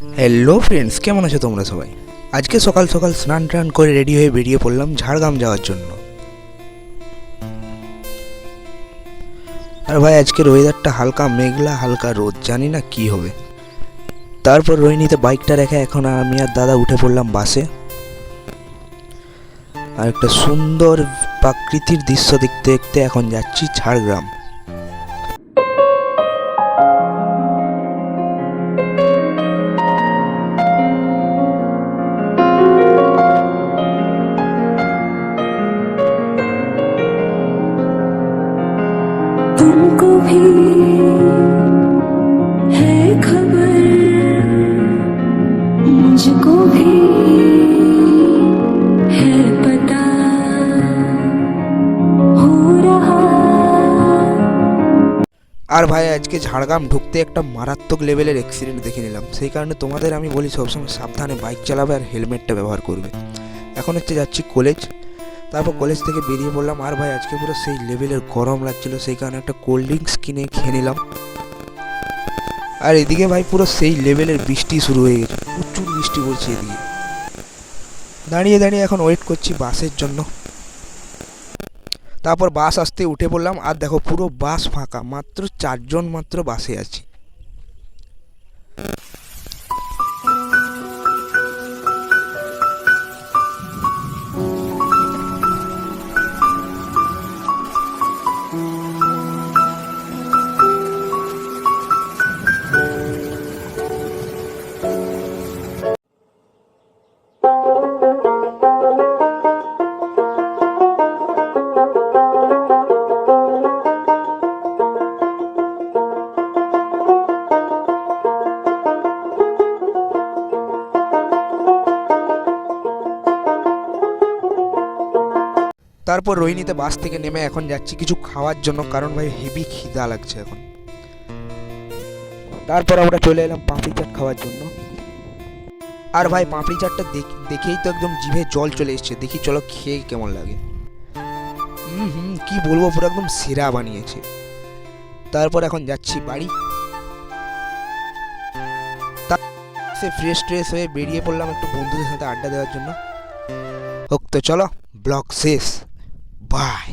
Hello friends, কেমন আছো তোমরা সবাই? আজকে সকাল সকাল স্নান টান করে রেডি হয়ে বেরিয়ে পড়লাম ঝাড়গ্রাম যাওয়ার জন্য। আর ভাই আজকের ওয়েদারটা হালকা মেঘলা, হালকা রোদ, জানি না কি হবে। তারপর রোহিণীতে বাইকটা রেখে এখন আমি আর দাদা উঠে পড়লাম বাসে। আর একটা সুন্দর প্রাকৃতিক দৃশ্য দেখতে দেখতে এখন যাচ্ছি ঝাড়গ্রাম। तुमको भी है खबर, मुझको भी है पता, हो रहा। আর ভাই আজকে ঝাড়গ্রাম ঢুকতে একটা মারাত্মক লেভেলের অ্যাক্সিডেন্ট দেখে নিলাম। সেই কারণে তোমাদের আমি বলি সবসময় সাবধানে বাইক চালাবে আর হেলমেটটা ব্যবহার করবে। এখন যাচ্ছি কলেজ। তারপর কলেজ থেকে বেরিয়ে পড়লাম। আর ভাই আজকে পুরো সেই লেভেলের গরম লাগছিল, সেই কারণে একটা কোল্ড ড্রিঙ্কস কিনে খেয়ে নিলাম। আর এদিকে ভাই পুরো সেই লেভেলের বৃষ্টি শুরু হয়ে গেছে, প্রচুর বৃষ্টি পড়ছে এদিকে। দাঁড়িয়ে দাঁড়িয়ে এখন ওয়েট করছি বাসের জন্য। তারপর বাস আসতে উঠে পড়লাম। আর দেখো পুরো বাস ফাঁকা, মাত্র 4 জন মাত্র বাসে আছি। তারপর রোহিণীতে বাস থেকে নেমে এখন যাচ্ছি কিছু খাওয়ার জন্য, কারণ ভাই হেভি খিদা লাগছে এখন। তারপর আমরা চলে এলাম পাপড়ি চাট খাওয়ার জন্য। আর ভাই পাপড়ি চাটটা দেখেই তো একদম জিভে জল চলে এসছে। দেখি চলো খেয়ে কেমন লাগে। কি বলবো, পুরো একদম সেরা বানিয়েছে। তারপর এখন যাচ্ছি বাড়ি। ফ্রেশ ট্রেশ হয়ে বেরিয়ে পড়লাম একটু বন্ধুদের সাথে আড্ডা দেওয়ার জন্য। হোক তো চলো, ব্লগ শেষ, বাই।